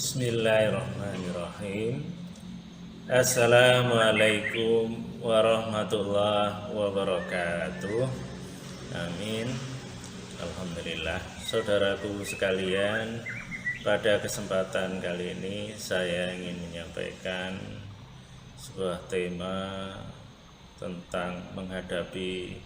Bismillahirrahmanirrahim. Assalamualaikum warahmatullahi wabarakatuh. Amin. Alhamdulillah. Saudaraku sekalian, pada kesempatan kali ini saya ingin menyampaikan sebuah tema tentang menghadapi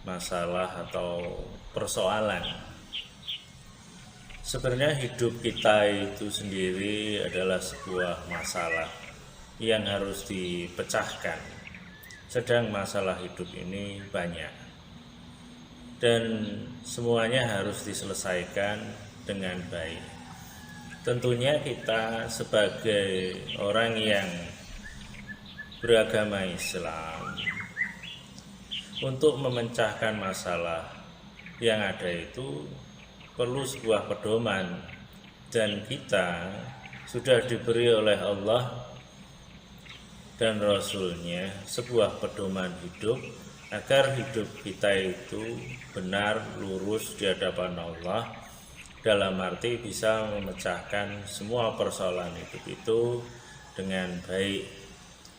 masalah atau persoalan. Sebenarnya hidup kita itu sendiri adalah sebuah masalah yang harus dipecahkan. Sedang masalah hidup ini banyak dan semuanya harus diselesaikan dengan baik. Tentunya kita sebagai orang yang beragama Islam, untuk memecahkan masalah yang ada itu perlu sebuah pedoman, dan kita sudah diberi oleh Allah dan Rasul-Nya sebuah pedoman hidup agar hidup kita itu benar, lurus di hadapan Allah, dalam arti bisa memecahkan semua persoalan hidup itu dengan baik,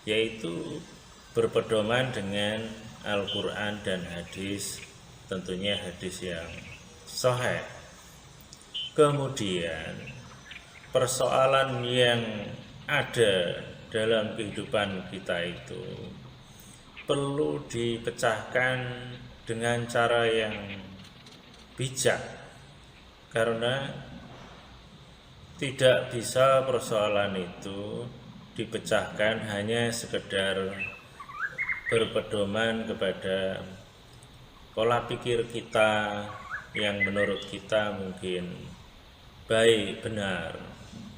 yaitu berpedoman dengan Al-Quran dan hadis, tentunya hadis yang sahih. Kemudian persoalan yang ada dalam kehidupan kita itu perlu dipecahkan dengan cara yang bijak, karena tidak bisa persoalan itu dipecahkan hanya sekedar berpedoman kepada pola pikir kita yang menurut kita mungkin baik, benar,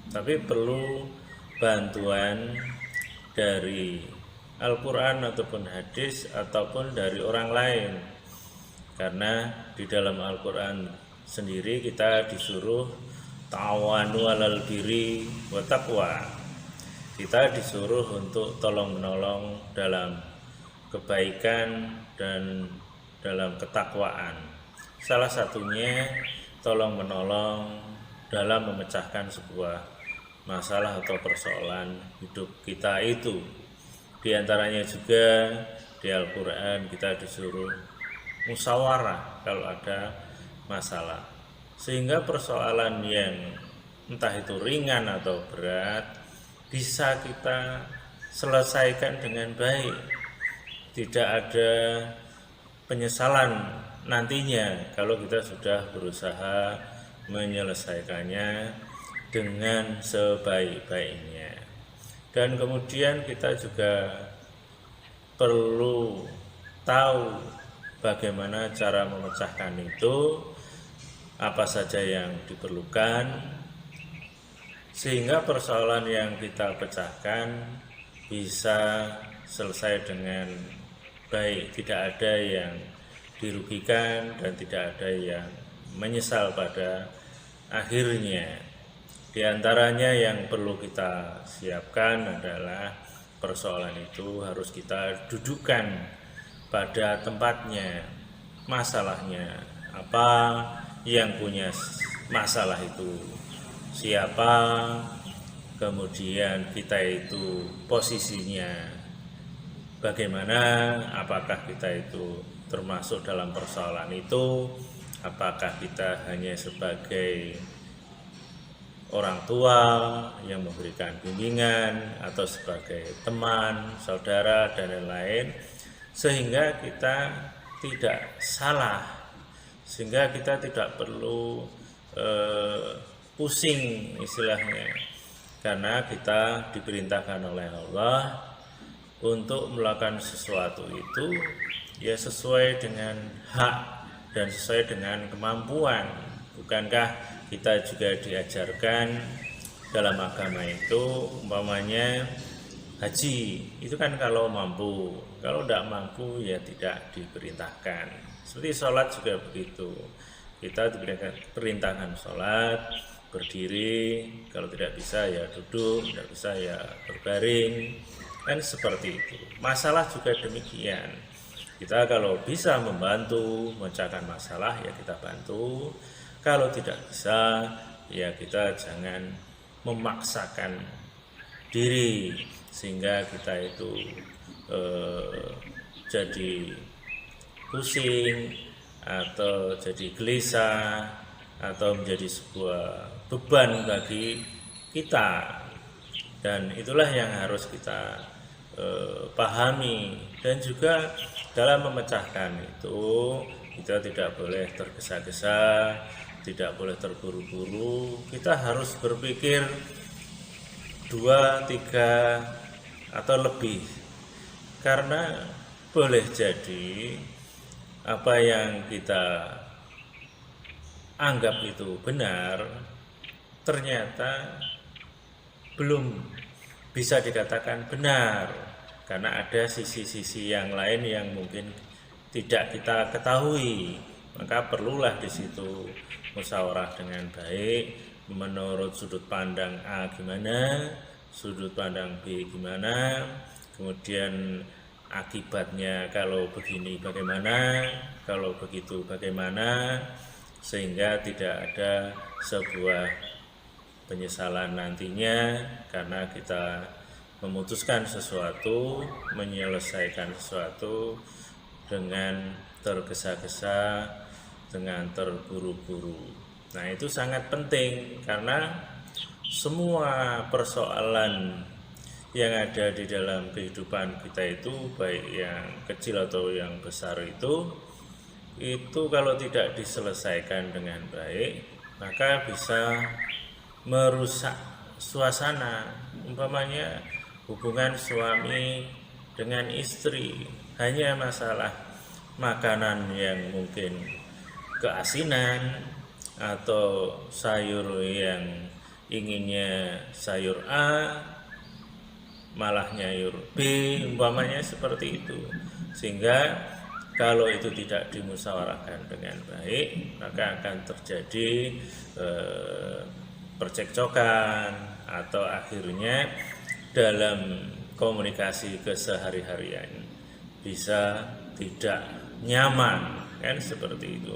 tapi perlu bantuan dari Al-Quran ataupun hadis ataupun dari orang lain, karena di dalam Al-Quran sendiri kita disuruh ta'awanu 'alal birri wa taqwa. Kita disuruh untuk tolong menolong dalam kebaikan dan dalam ketakwaan. Salah satunya tolong menolong dalam memecahkan sebuah masalah atau persoalan hidup kita itu. Di antaranya juga di Al-Quran kita disuruh musyawarah kalau ada masalah, sehingga persoalan yang entah itu ringan atau berat bisa kita selesaikan dengan baik, tidak ada penyesalan nantinya kalau kita sudah berusaha menyelesaikannya dengan sebaik-baiknya. Dan kemudian kita juga perlu tahu bagaimana cara memecahkan itu, apa saja yang diperlukan, sehingga persoalan yang kita pecahkan bisa selesai dengan baik, tidak ada yang dirugikan dan tidak ada yang menyesal pada akhirnya. Di antaranya yang perlu kita siapkan adalah persoalan itu harus kita dudukkan pada tempatnya. Masalahnya apa, yang punya masalah itu siapa, kemudian kita itu posisinya bagaimana, apakah kita itu termasuk dalam persoalan itu, apakah kita hanya sebagai orang tua yang memberikan bimbingan atau sebagai teman, saudara, dan lain-lain, sehingga kita tidak salah, sehingga kita tidak perlu pusing istilahnya, karena kita diperintahkan oleh Allah untuk melakukan sesuatu itu ya sesuai dengan hak dan sesuai dengan kemampuan. Bukankah kita juga diajarkan dalam agama itu, umpamanya haji itu kan kalau mampu, kalau tidak mampu ya tidak diperintahkan. Seperti sholat juga begitu, kita diperintahkan sholat berdiri, kalau tidak bisa ya duduk, tidak bisa ya berbaring, kan seperti itu. Masalah juga demikian, kita kalau bisa membantu memecahkan masalah ya kita bantu, kalau tidak bisa ya kita jangan memaksakan diri sehingga kita itu jadi pusing atau jadi gelisah atau menjadi sebuah beban bagi kita. Dan itulah yang harus kita pahami. Dan juga dalam memecahkan itu kita tidak boleh tergesa-gesa, tidak boleh terburu-buru. Kita harus berpikir 2, 3 atau lebih, karena boleh jadi apa yang kita anggap itu benar ternyata belum bisa dikatakan benar, karena ada sisi-sisi yang lain yang mungkin tidak kita ketahui. Maka perlulah di situ musyawarah dengan baik, menurut sudut pandang A gimana, sudut pandang B gimana, kemudian akibatnya kalau begini bagaimana, kalau begitu bagaimana, sehingga tidak ada sebuah penyesalan nantinya karena kita memutuskan sesuatu, menyelesaikan sesuatu dengan tergesa-gesa, dengan terburu-buru. Nah, itu sangat penting karena semua persoalan yang ada di dalam kehidupan kita itu, baik yang kecil atau yang besar itu kalau tidak diselesaikan dengan baik, maka bisa merusak suasana. Umpamanya hubungan suami dengan istri, hanya masalah makanan yang mungkin keasinan atau sayur yang inginnya sayur A malah nyayur B, umpamanya seperti itu. Sehingga kalau itu tidak dimusyawarahkan dengan baik, maka akan terjadi percekcokan atau akhirnya dalam komunikasi kesehari-harian bisa tidak nyaman, kan seperti itu.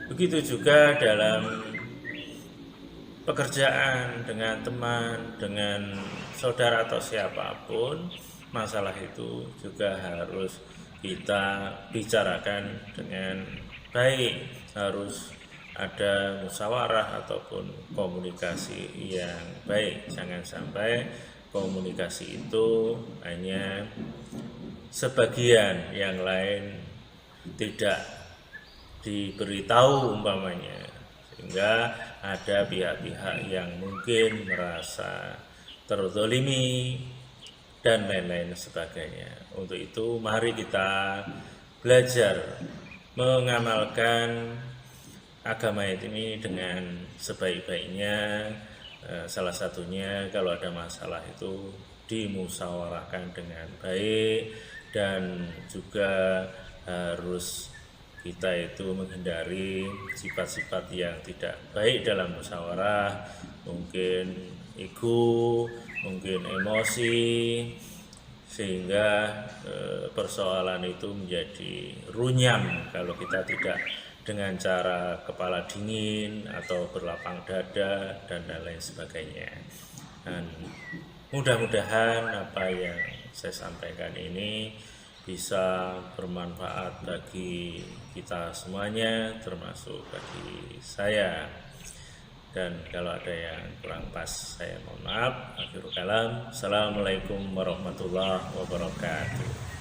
Begitu juga dalam pekerjaan, dengan teman, dengan saudara atau siapapun, masalah itu juga harus kita bicarakan dengan baik, harus ada musyawarah ataupun komunikasi yang baik. Jangan sampai komunikasi itu hanya sebagian, yang lain tidak diberitahu umpamanya, sehingga ada pihak-pihak yang mungkin merasa terzolimi dan lain-lain sebagainya. Untuk itu mari kita belajar mengamalkan agama ini dengan sebaik-baiknya. Salah satunya kalau ada masalah itu dimusyawarahkan dengan baik, dan juga harus kita itu menghindari sifat-sifat yang tidak baik dalam musyawarah, mungkin ego, mungkin emosi, sehingga persoalan itu menjadi runyam kalau kita tidak dengan cara kepala dingin atau berlapang dada dan lain sebagainya. Dan mudah-mudahan apa yang saya sampaikan ini bisa bermanfaat bagi kita semuanya, termasuk bagi saya. Dan kalau ada yang kurang pas, saya mohon maaf. Akhirul kalam. Assalamualaikum warahmatullahi wabarakatuh.